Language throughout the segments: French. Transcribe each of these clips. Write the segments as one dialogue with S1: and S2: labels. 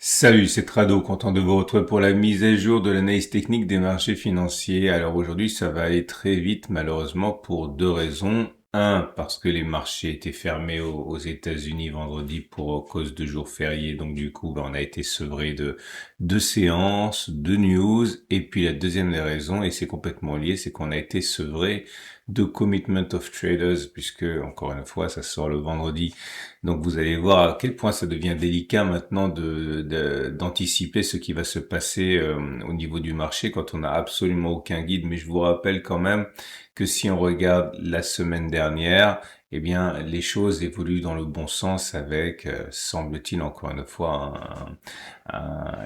S1: Salut, c'est Trado, content de vous retrouver pour la mise à jour de l'analyse technique des marchés financiers. Alors aujourd'hui, ça va aller très vite malheureusement pour deux raisons. Un, parce que les marchés étaient fermés aux États-Unis vendredi pour cause de jours fériés, donc du coup, on a été sevré de séances, de news. Et puis la deuxième des raisons, et c'est complètement lié, c'est qu'on a été sevré de commitment of traders, puisque encore une fois, ça sort le vendredi. Donc vous allez voir à quel point ça devient délicat maintenant d'anticiper ce qui va se passer au niveau du marché quand on n'a absolument aucun guide. Mais je vous rappelle quand même que si on regarde la semaine dernière, eh bien les choses évoluent dans le bon sens avec, semble-t-il encore une fois,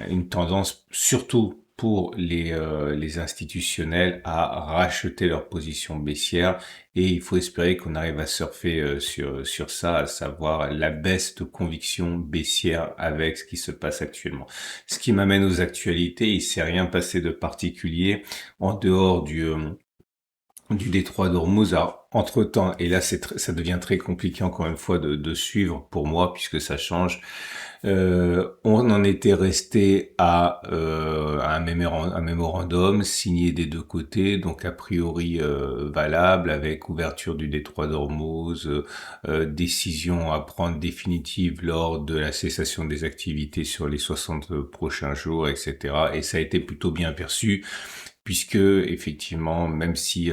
S1: une tendance surtout pour les institutionnels à racheter leur position baissière, et il faut espérer qu'on arrive à surfer sur ça, à savoir la baisse de conviction baissière avec ce qui se passe actuellement. Ce qui m'amène aux actualités, il s'est rien passé de particulier en dehors du détroit d'Ormuz. Alors, entre-temps, et là ça devient très compliqué encore une fois de suivre pour moi puisque ça change. On en était resté à un mémorandum signé des deux côtés, donc a priori valable, avec ouverture du détroit d'Ormuz, décision à prendre définitive lors de la cessation des activités sur les 60 prochains jours, etc. Et ça a été plutôt bien perçu, puisque effectivement, même si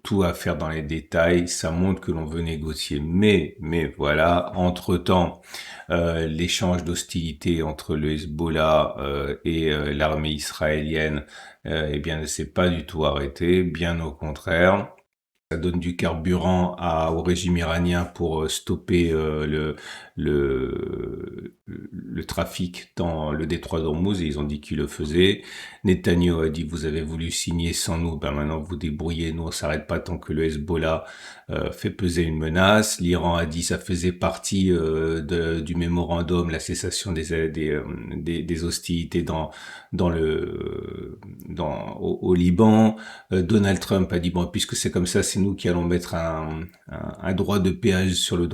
S1: tout à faire dans les détails, ça montre que l'on veut négocier. Mais voilà, entre-temps, l'échange d'hostilité entre le Hezbollah et l'armée israélienne, eh bien, ne s'est pas du tout arrêté, bien au contraire. Ça donne du carburant au régime iranien pour stopper le trafic dans le détroit d'Ormuz, et ils ont dit qu'ils le faisaient. Netanyahu a dit: vous avez voulu signer sans nous, ben maintenant vous débrouillez, nous on s'arrête pas tant que le Hezbollah fait peser une menace. L'Iran a dit ça faisait partie du mémorandum, la cessation des hostilités au Liban. Donald Trump a dit: bon, puisque c'est comme ça, c'est nous qui allons mettre un droit de péage sur le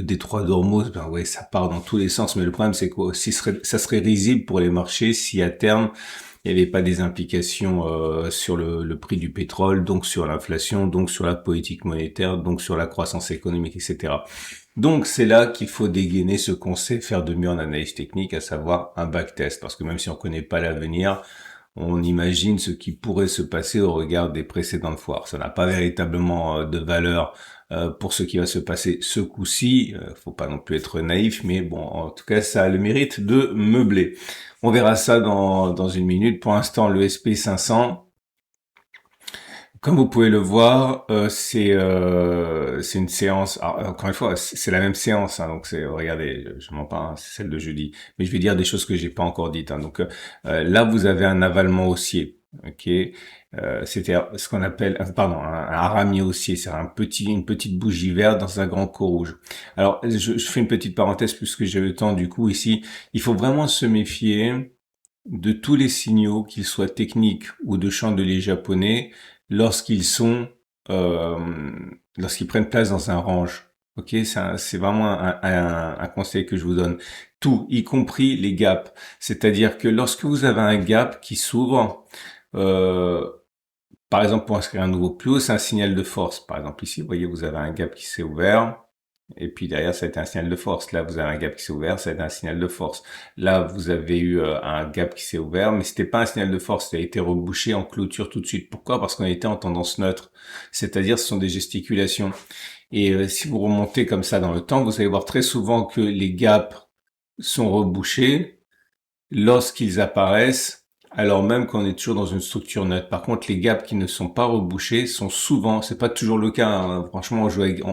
S1: détroit d'Ormuz. Ben ouais, ça part dans tous les sens, mais le problème c'est que ça serait risible pour les marchés si à terme il n'y avait pas des implications sur le prix du pétrole, donc sur l'inflation, donc sur la politique monétaire, donc sur la croissance économique, etc. Donc c'est là qu'il faut dégainer ce qu'on sait faire de mieux en analyse technique, à savoir un backtest, parce que même si on connaît pas l'avenir, on imagine ce qui pourrait se passer au regard des précédentes foires. Ça n'a pas véritablement de valeur pour ce qui va se passer ce coup-ci. Faut pas non plus être naïf, mais bon, en tout cas, ça a le mérite de meubler. On verra ça dans une minute. Pour l'instant, le SP 500, comme vous pouvez le voir, c'est une séance. Alors, encore une fois, c'est la même séance, hein, donc regardez, je mens pas, hein, c'est celle de jeudi. Mais je vais dire des choses que j'ai pas encore dites, hein. Donc là, vous avez un avalement haussier, ok. C'était ce qu'on appelle, pardon, un harami haussier, c'est une petite bougie verte dans un grand creux rouge. Alors, je fais une petite parenthèse puisque j'ai le temps. Du coup, ici, il faut vraiment se méfier de tous les signaux, qu'ils soient techniques ou de chandeliers japonais, lorsqu'ils sont lorsqu'ils prennent place dans un range. Ok, c'est vraiment un conseil que je vous donne. Tout, y compris les gaps. C'est-à-dire que lorsque vous avez un gap qui s'ouvre, euh, par exemple pour inscrire un nouveau plus haut, c'est un signal de force. Par exemple ici, vous voyez, vous avez un gap qui s'est ouvert. Et puis derrière, ça a été un signal de force. Là, vous avez un gap qui s'est ouvert, ça a été un signal de force. Là, vous avez eu un gap qui s'est ouvert, mais c'était pas un signal de force, ça a été rebouché en clôture tout de suite. Pourquoi? Parce qu'on était en tendance neutre. C'est-à-dire, ce sont des gesticulations. Et si vous remontez comme ça dans le temps, vous allez voir très souvent que les gaps sont rebouchés lorsqu'ils apparaissent, alors même qu'on est toujours dans une structure neutre. Par contre, les gaps qui ne sont pas rebouchés sont souvent, c'est pas toujours le cas, hein. Franchement,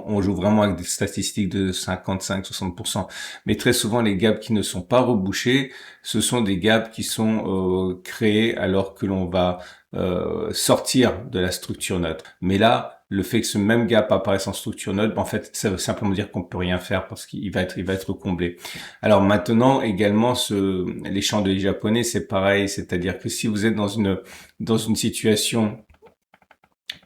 S1: on joue vraiment avec des statistiques de 55-60%. Mais très souvent, les gaps qui ne sont pas rebouchés, ce sont des gaps qui sont créés alors que l'on va sortir de la structure neutre. Mais là, le fait que ce même gap apparaisse en structure neutre, ben, en fait, ça veut simplement dire qu'on peut rien faire parce il va être comblé. Alors maintenant, également, les chandeliers japonais, c'est pareil. C'est-à-dire que si vous êtes dans une situation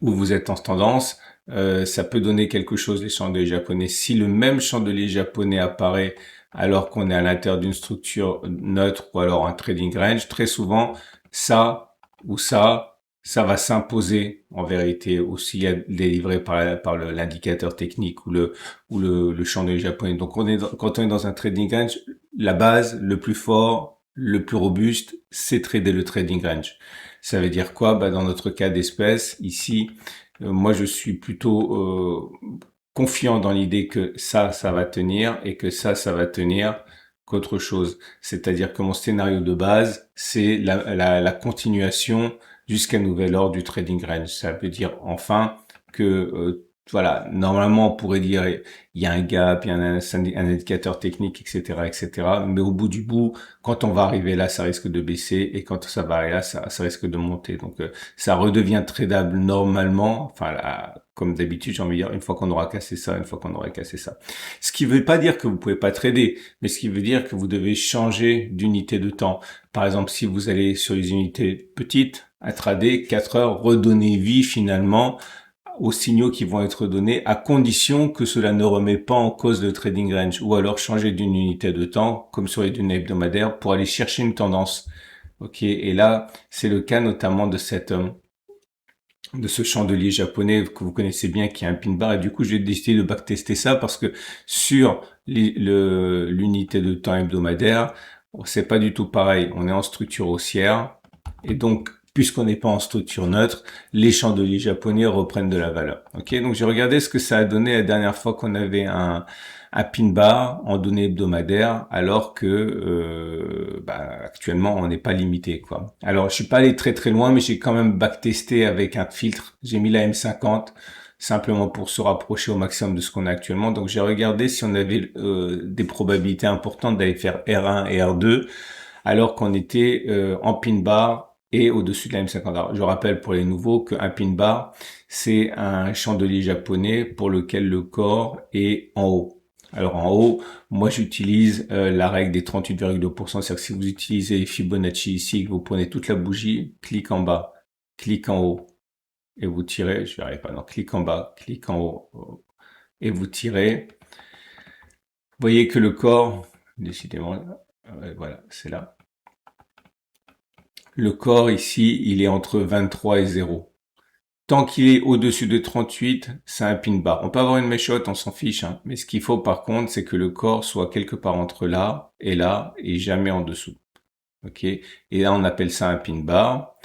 S1: où vous êtes en tendance, ça peut donner quelque chose, les chandeliers japonais. Si le même chandelier japonais apparaît alors qu'on est à l'intérieur d'une structure neutre ou alors un trading range, très souvent, ça ou ça va s'imposer en vérité, ou s'il y a délivré par l'indicateur technique ou le chandelier japonais. Donc quand on est dans un trading range, la base, le plus fort, le plus robuste, c'est trader le trading range. Ça veut dire quoi? Bah, dans notre cas d'espèce, ici, moi je suis plutôt confiant dans l'idée que ça va tenir et que ça va tenir qu'autre chose. C'est-à-dire que mon scénario de base, c'est la continuation jusqu'à nouvel ordre du trading range. Ça veut dire enfin que voilà, normalement on pourrait dire il y a un gap, il y a un indicateur technique, etc., etc. Mais au bout du bout, quand on va arriver là, ça risque de baisser et quand ça va arriver là, ça risque de monter. Donc ça redevient tradable normalement. Enfin, là, comme d'habitude, j'ai envie de dire une fois qu'on aura cassé ça, une fois qu'on aura cassé ça. Ce qui veut pas dire que vous pouvez pas trader, mais ce qui veut dire que vous devez changer d'unité de temps. Par exemple, si vous allez sur les unités petites, à trader 4 heures, redonner vie finalement aux signaux qui vont être donnés à condition que cela ne remet pas en cause le trading range ou alors changer d'une unité de temps comme sur les données hebdomadaires pour aller chercher une tendance. Ok, et là c'est le cas notamment de ce chandelier japonais que vous connaissez bien qui est un pin bar et du coup j'ai décidé de backtester ça parce que sur l'unité de temps hebdomadaire c'est pas du tout pareil, on est en structure haussière et donc puisqu'on n'est pas en structure neutre, les chandeliers japonais reprennent de la valeur. Ok, donc j'ai regardé ce que ça a donné la dernière fois qu'on avait un pin bar en données hebdomadaires, alors que actuellement on n'est pas limité quoi. Alors je suis pas allé très très loin, mais j'ai quand même backtesté avec un filtre. J'ai mis la M50 simplement pour se rapprocher au maximum de ce qu'on a actuellement. Donc j'ai regardé si on avait des probabilités importantes d'aller faire R1 et R2 alors qu'on était en pin bar et au-dessus de la M50. Alors, je rappelle pour les nouveaux qu'un pin bar, c'est un chandelier japonais pour lequel le corps est en haut. Alors en haut, moi j'utilise la règle des 38,2%, c'est-à-dire que si vous utilisez Fibonacci ici, que vous prenez toute la bougie, clique en bas, clique en haut, et vous tirez, je verrai pas, non, clique en bas, clique en haut, et vous tirez. Vous voyez que le corps, décidément, voilà, c'est là. Le corps ici, il est entre 23 et 0. Tant qu'il est au-dessus de 38, c'est un pin bar. On peut avoir une méchotte, on s'en fiche, hein. Mais ce qu'il faut par contre, c'est que le corps soit quelque part entre là et jamais en dessous. Ok. Et là, on appelle ça un pin bar.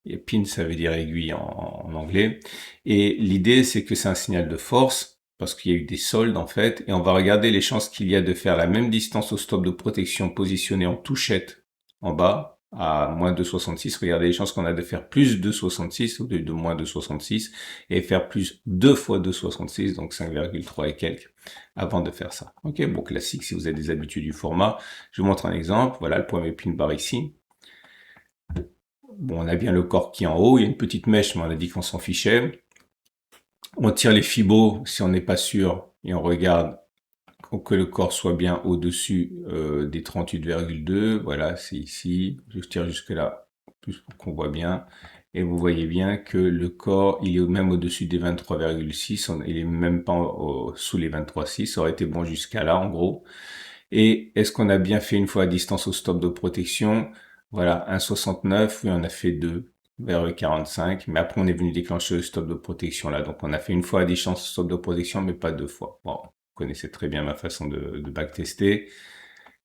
S1: Et pin, ça veut dire aiguille en anglais. Et l'idée, c'est que c'est un signal de force parce qu'il y a eu des soldes en fait. Et on va regarder les chances qu'il y a de faire la même distance au stop de protection positionné en touchette en bas à moins de 66. Regardez les chances qu'on a de faire plus de 66 ou de moins de 66 et faire plus 2 fois de 66, donc 5,3 et quelques avant de faire ça. Ok, bon classique si vous avez des habitudes du format. Je vous montre un exemple. Voilà le premier pin bar ici. Bon, on a bien le corps qui est en haut, il y a une petite mèche, mais on a dit qu'on s'en fichait. On tire les fibos si on n'est pas sûr et on regarde que le corps soit bien au-dessus des 38,2. Voilà, c'est ici. Je tire jusque là, plus pour qu'on voit bien. Et vous voyez bien que le corps, il est même au-dessus des 23,6. Il est même pas sous les 23,6. Ça aurait été bon jusqu'à là, en gros. Et est-ce qu'on a bien fait une fois à distance au stop de protection? Voilà, 1,69. Oui, on a fait 2 vers le 45. Mais après, on est venu déclencher le stop de protection là. Donc, on a fait une fois à distance au stop de protection, mais pas deux fois. Bon, vous connaissez très bien ma façon de backtester.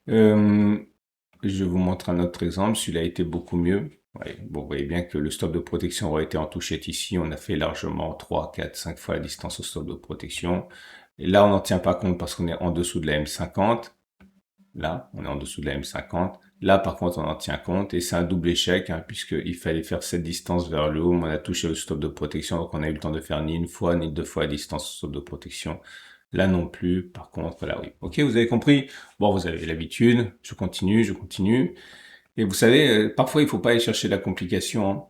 S1: Je vous montre un autre exemple. Celui-là a été beaucoup mieux. Ouais, bon, vous voyez bien que le stop de protection aurait été en touchette ici. On a fait largement 3, 4, 5 fois la distance au stop de protection. Et là, on n'en tient pas compte parce qu'on est en dessous de la M50. Là, on est en dessous de la M50. Là, par contre, on en tient compte et c'est un double échec hein, puisqu'il fallait faire cette distance vers le haut. Mais on a touché le stop de protection, donc on a eu le temps de faire ni une fois ni deux fois la distance au stop de protection. Là non plus. Par contre, là oui. Ok, vous avez compris. Bon, vous avez l'habitude. Je continue, je continue. Et vous savez, parfois il faut pas aller chercher la complication, hein.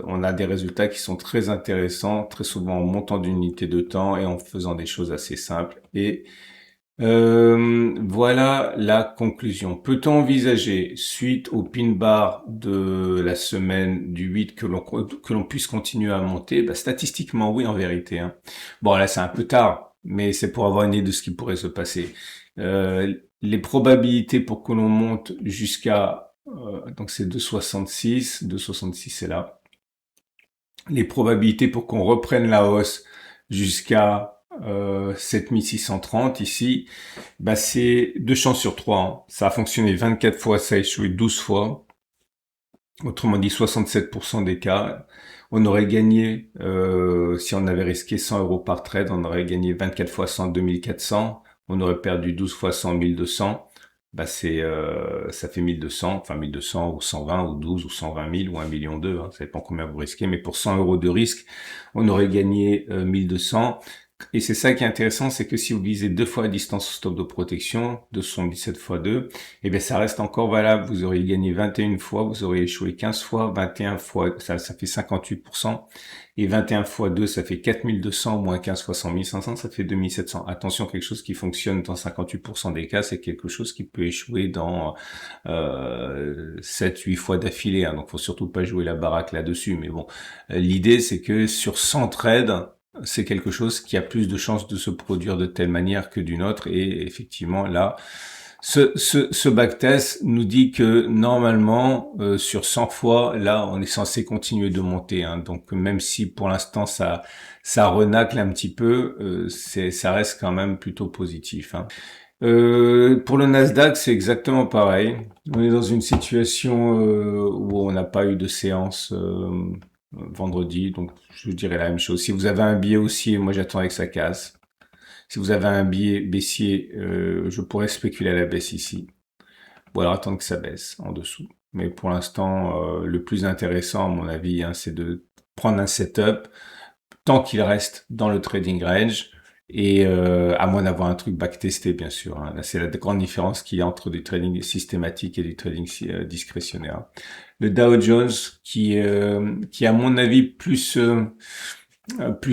S1: On a des résultats qui sont très intéressants, très souvent en montant d'unité de temps et en faisant des choses assez simples. Et voilà la conclusion. Peut-on envisager, suite au pin bar de la semaine du 8, que l'on puisse continuer à monter? Bah, statistiquement, oui, en vérité, hein. Bon, là, c'est un peu tard, mais c'est pour avoir une idée de ce qui pourrait se passer. les probabilités pour que l'on monte jusqu'à, donc c'est 2,66 c'est là. Les probabilités pour qu'on reprenne la hausse jusqu'à 7630 ici, bah c'est 2 chances sur 3. Hein. Ça a fonctionné 24 fois, ça a échoué 12 fois. Autrement dit, 67% des cas. On aurait gagné, si on avait risqué 100 euros par trade, on aurait gagné 24 fois 100, 2400. On aurait perdu 12 fois 100, 1200. Bah ça fait 1200, enfin 1200 ou 120 ou 12 ou 120 000 ou 1 million d'eux, hein, ça dépend combien vous risquez. Mais pour 100 euros de risque, on aurait gagné 1200. Et c'est ça qui est intéressant, c'est que si vous visez 2 fois la distance au stop de protection, 277 fois 2, eh bien ça reste encore valable. Vous auriez gagné 21 fois, vous auriez échoué 15 fois, 21 fois, ça fait 58%, et 21 fois 2, ça fait 4200, moins 15 fois 100 500, ça fait 2700. Attention, quelque chose qui fonctionne dans 58% des cas, c'est quelque chose qui peut échouer dans 7-8 fois d'affilée. Hein. Donc faut surtout pas jouer la baraque là-dessus. Mais bon, l'idée c'est que sur 100 trades, c'est quelque chose qui a plus de chances de se produire de telle manière que d'une autre. Et effectivement, là, ce backtest nous dit que normalement, sur 100 fois, là, on est censé continuer de monter. Hein. Donc, même si pour l'instant, ça renacle un petit peu, ça reste quand même plutôt positif. Hein. Pour le Nasdaq, c'est exactement pareil. On est dans une situation où on n'a pas eu de séance vendredi, donc je dirais la même chose. Si vous avez un billet haussier, moi j'attendais que ça casse. Si vous avez un billet baissier, je pourrais spéculer à la baisse ici. Ou alors attendre que ça baisse en dessous. Mais pour l'instant, le plus intéressant à mon avis, hein, c'est de prendre un setup tant qu'il reste dans le trading range. Et à moins d'avoir un truc backtesté, bien sûr. Hein. Là, c'est la grande différence qu'il y a entre du trading systématique et du trading discrétionnaire. Le Dow Jones, qui à mon avis plus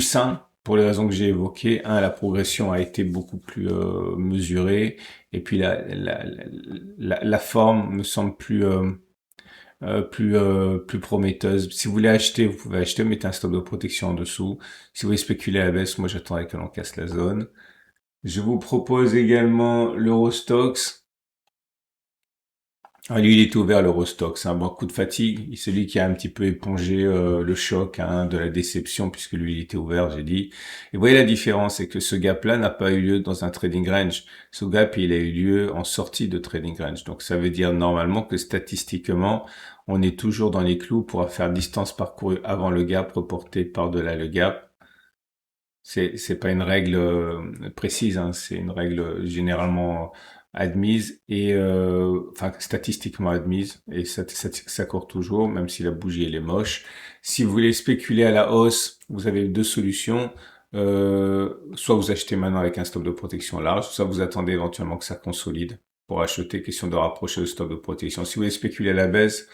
S1: sain pour les raisons que j'ai évoquées. Un, la progression a été beaucoup plus mesurée, et puis la forme me semble plus prometteuse. Si vous voulez acheter, vous pouvez acheter, mettez un stop de protection en dessous. Si vous voulez spéculer à la baisse, moi j'attendrai que l'on casse la zone. Je vous propose également l'Eurostoxx. Ah, lui, il est ouvert l'Eurostoxx, c'est un bon coup de fatigue. Celui qui a un petit peu épongé le choc hein, de la déception, puisque lui, il était ouvert, j'ai dit. Et vous voyez la différence, c'est que ce gap-là n'a pas eu lieu dans un trading range. Ce gap, il a eu lieu en sortie de trading range. Donc, ça veut dire normalement que statistiquement, on est toujours dans les clous pour faire distance parcourue avant le gap, reporté par-delà le gap. C'est pas une règle précise, hein, c'est une règle généralement admise et enfin statistiquement admise et ça court toujours, même si la bougie elle est moche. Si vous voulez spéculer à la hausse, vous avez deux solutions. Soit vous achetez maintenant avec un stop de protection large, soit vous attendez éventuellement que ça consolide pour acheter, question de rapprocher le stop de protection. Si vous voulez spéculer à la baisse,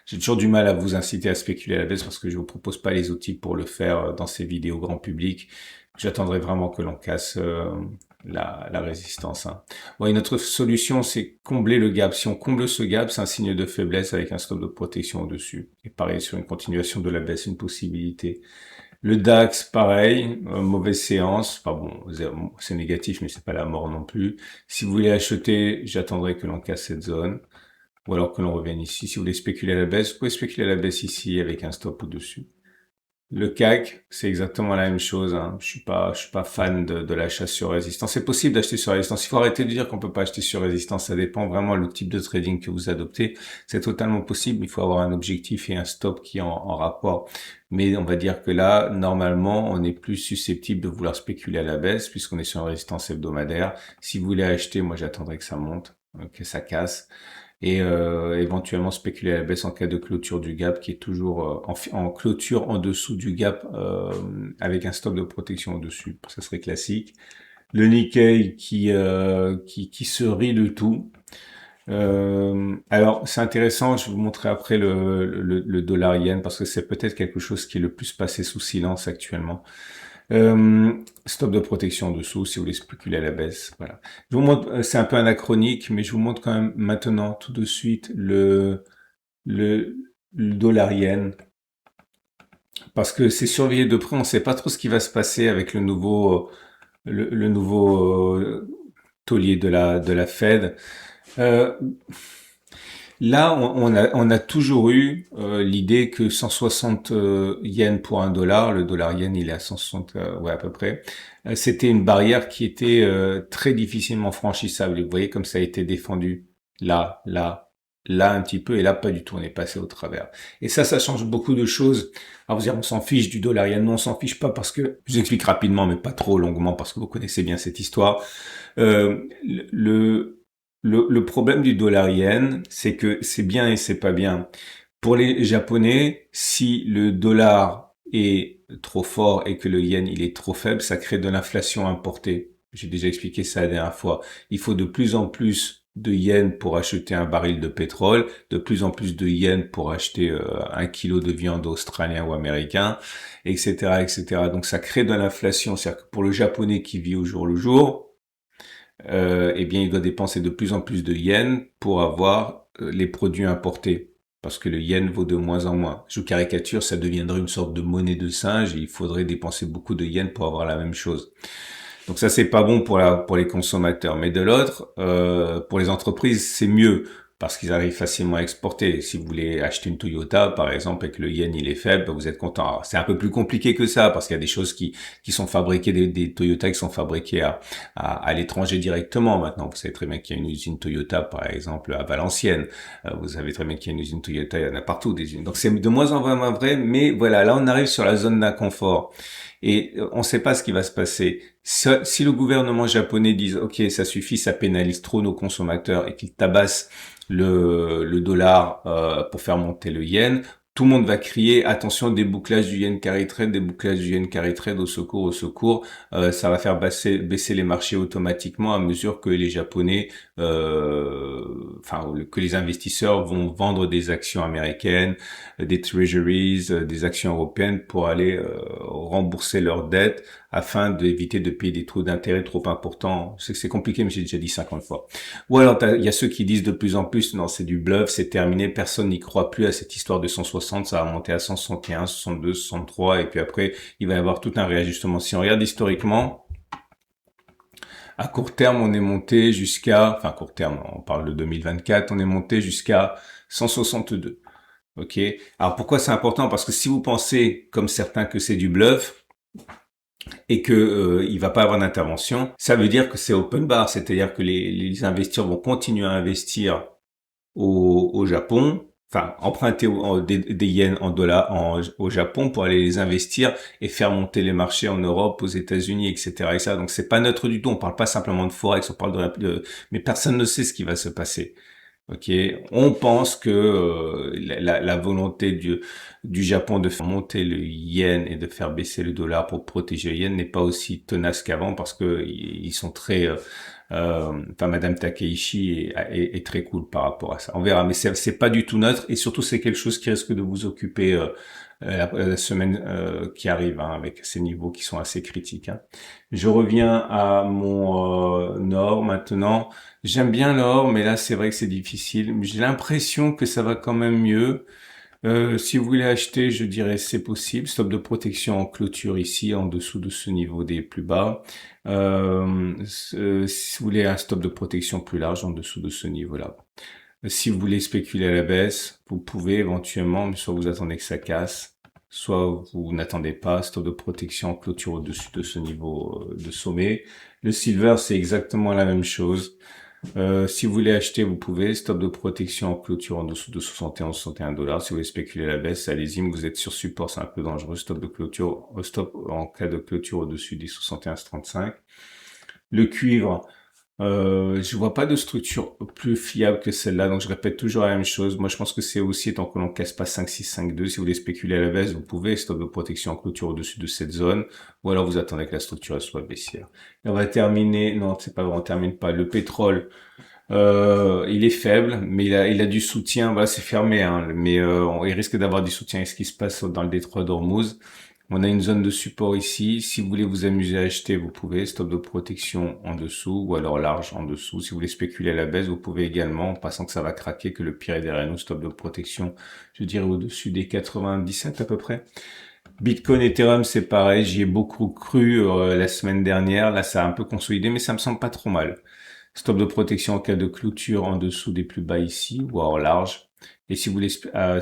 S1: j'ai toujours du mal à vous inciter à spéculer à la baisse parce que je vous propose pas les outils pour le faire dans ces vidéos grand public. J'attendrai vraiment que l'on casse la résistance. Hein. Bon, une autre solution, c'est combler le gap. Si on comble ce gap, c'est un signe de faiblesse avec un stop de protection au-dessus. Et pareil, sur une continuation de la baisse, une possibilité. Le DAX, pareil, mauvaise séance. Enfin bon, c'est négatif, mais c'est pas la mort non plus. Si vous voulez acheter, j'attendrai que l'on casse cette zone. Ou alors que l'on revienne ici. Si vous voulez spéculer à la baisse, vous pouvez spéculer à la baisse ici avec un stop au-dessus. Le CAC, c'est exactement la même chose. Hein. Je suis pas fan de l'achat sur résistance. C'est possible d'acheter sur résistance. Il faut arrêter de dire qu'on peut pas acheter sur résistance. Ça dépend vraiment le type de trading que vous adoptez. C'est totalement possible. Il faut avoir un objectif et un stop qui est en rapport. Mais on va dire que là, normalement, on est plus susceptible de vouloir spéculer à la baisse puisqu'on est sur une résistance hebdomadaire. Si vous voulez acheter, moi j'attendrai que ça monte, que ça casse et éventuellement spéculer à la baisse en cas de clôture du gap qui est toujours en clôture en dessous du gap avec un stop de protection au-dessus. Ça serait classique. Le Nikkei qui se rit de tout. Alors c'est intéressant, je vais vous montrer après le dollar yen parce que c'est peut-être quelque chose qui est le plus passé sous silence actuellement. Stop de protection en dessous si vous voulez spéculer à la baisse. Voilà. Je vous montre, c'est un peu anachronique, mais je vous montre quand même maintenant tout de suite le dollar yen parce que c'est surveillé de près. On ne sait pas trop ce qui va se passer avec le nouveau taulier de la Fed. Euh, Là, on a toujours eu l'idée que 160 yens pour un dollar, le dollar yen il est à 160, ouais à peu près, c'était une barrière qui était très difficilement franchissable. Et vous voyez comme ça a été défendu là un petit peu, et là pas du tout, on est passé au travers. Et ça change beaucoup de choses. Alors vous dire, on s'en fiche du dollar yen, non on s'en fiche pas parce que, je vous explique rapidement mais pas trop longuement parce que vous connaissez bien cette histoire. Le, le problème du dollar yen, c'est que c'est bien et c'est pas bien. Pour les Japonais, si le dollar est trop fort et que le yen il est trop faible, ça crée de l'inflation importée. J'ai déjà expliqué ça la dernière fois. Il faut de plus en plus de yens pour acheter un baril de pétrole, de plus en plus de yens pour acheter un kilo de viande australien ou américain, etc., etc. Donc ça crée de l'inflation. C'est-à-dire que pour le Japonais qui vit au jour le jour, eh bien, il doit dépenser de plus en plus de yens pour avoir les produits importés. Parce que le yen vaut de moins en moins. Je caricature, ça deviendrait une sorte de monnaie de singe et il faudrait dépenser beaucoup de yens pour avoir la même chose. Donc ça, c'est pas bon pour les consommateurs. Mais de l'autre, pour les entreprises, c'est mieux parce qu'ils arrivent facilement à exporter. Si vous voulez acheter une Toyota, par exemple, et que le yen il est faible, vous êtes content. Alors, c'est un peu plus compliqué que ça parce qu'il y a des choses qui sont fabriquées, des Toyota qui sont fabriquées à l'étranger directement. Maintenant, vous savez très bien qu'il y a une usine Toyota, par exemple, à Valenciennes. Vous savez très bien qu'il y a une usine Toyota, il y en a partout des usines. Donc c'est de moins en moins vrai, mais voilà, là on arrive sur la zone d'inconfort. Et on ne sait pas ce qui va se passer. Si le gouvernement japonais dit OK, ça suffit, ça pénalise trop nos consommateurs et qu'il tabasse le dollar pour faire monter le yen, tout le monde va crier attention, débouclage du yen carry trade, débouclage du yen carry trade, au secours, au secours. Ça va faire baisser les marchés automatiquement à mesure que les Japonais, que les investisseurs vont vendre des actions américaines, des treasuries, des actions européennes pour aller rembourser leurs dettes afin d'éviter de payer des taux d'intérêt trop importants. Je sais que c'est compliqué, mais j'ai déjà dit 50 fois. Ou alors, il y a ceux qui disent de plus en plus, non, c'est du bluff, c'est terminé, personne n'y croit plus à cette histoire de 160, ça va monter à 161, 62, 63, et puis après, il va y avoir tout un réajustement. Si on regarde historiquement, à court terme, on est monté jusqu'à, enfin, court terme, on parle de 2024, on est monté jusqu'à 162. Ok. Alors pourquoi c'est important? Parce que si vous pensez, comme certains, que c'est du bluff et que il va pas avoir d'intervention, ça veut dire que c'est open bar, c'est-à-dire que les investisseurs vont continuer à investir au Japon, enfin emprunter des yens en dollars au Japon pour aller les investir et faire monter les marchés en Europe, aux États-Unis, etc. Et ça, donc c'est pas neutre du tout. On parle pas simplement de forex, on parle mais personne ne sait ce qui va se passer. Ok, on pense que la volonté du Japon de faire monter le yen et de faire baisser le dollar pour protéger le yen n'est pas aussi tenace qu'avant parce que ils sont très, Madame Takeishi est très cool par rapport à ça. On verra, mais c'est pas du tout neutre et surtout c'est quelque chose qui risque de vous occuper la semaine qui arrive hein, avec ces niveaux qui sont assez critiques. Hein. Je reviens à mon or maintenant. J'aime bien l'or, mais là c'est vrai que c'est difficile. J'ai l'impression que ça va quand même mieux. Si vous voulez acheter, je dirais c'est possible. Stop de protection en clôture ici, en dessous de ce niveau des plus bas. Si vous voulez un stop de protection plus large, en dessous de ce niveau-là. Si vous voulez spéculer à la baisse, vous pouvez éventuellement, mais soit vous attendez que ça casse, soit vous n'attendez pas, stop de protection en clôture au-dessus de ce niveau de sommet. Le silver, c'est exactement la même chose. Si vous voulez acheter, vous pouvez. Stop de protection en clôture en dessous de 71, 61 dollars. Si vous voulez spéculer à la baisse, allez-y, mais vous êtes sur support, c'est un peu dangereux. Stop de clôture, stop en cas de clôture au-dessus des 71, 35. Le cuivre, je vois pas de structure plus fiable que celle-là, donc je répète toujours la même chose. Moi, je pense que c'est aussi tant que l'on casse pas 5, 6, 5, 2. Si vous voulez spéculer à la baisse, vous pouvez. Stop de protection en clôture au-dessus de cette zone, ou alors vous attendez que la structure soit baissière. Et on va terminer. Non, c'est pas vrai, on termine pas. Le pétrole. Il est faible, mais il a du soutien. Voilà, c'est fermé, hein, mais il risque d'avoir du soutien. Et ce qui se passe dans le détroit d'Ormuz. On a une zone de support ici. Si vous voulez vous amuser à acheter, vous pouvez. Stop de protection en dessous, ou alors large en dessous. Si vous voulez spéculer à la baisse, vous pouvez également, en pensant que ça va craquer, que le pire est derrière nous. Stop de protection, je dirais au-dessus des 97 à peu près. Bitcoin, Ethereum, c'est pareil. J'y ai beaucoup cru la semaine dernière. Là, ça a un peu consolidé, mais ça me semble pas trop mal. Stop de protection en cas de clôture en dessous des plus bas ici, ou en large. Et si vous voulez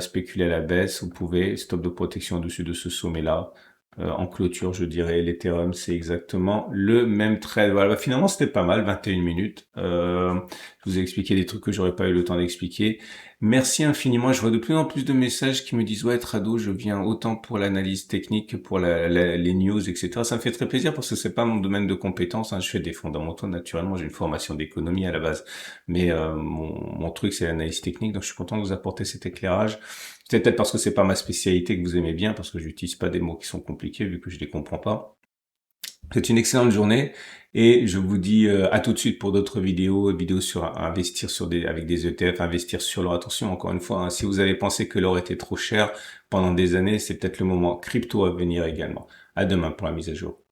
S1: spéculer à la baisse, vous pouvez. Stop de protection au-dessus de ce sommet-là. En clôture, je dirais, l'Ethereum, c'est exactement le même trade. Voilà, bah, finalement, c'était pas mal, 21 minutes. Je vous ai expliqué des trucs que j'aurais pas eu le temps d'expliquer. Merci infiniment. Je vois de plus en plus de messages qui me disent, ouais, Trado, je viens autant pour l'analyse technique que pour les news, etc. Ça me fait très plaisir parce que c'est pas mon domaine de compétence, hein. Je fais des fondamentaux, naturellement. J'ai une formation d'économie à la base. Mais mon truc, c'est l'analyse technique. Donc, je suis content de vous apporter cet éclairage. C'est peut-être parce que c'est pas ma spécialité que vous aimez bien, parce que j'utilise pas des mots qui sont compliqués vu que je les comprends pas. C'est une excellente journée et je vous dis à tout de suite pour d'autres vidéos sur investir avec des ETF, investir sur l'or. Attention, encore une fois, hein, si vous avez pensé que l'or était trop cher pendant des années, c'est peut-être le moment crypto à venir également. À demain pour la mise à jour.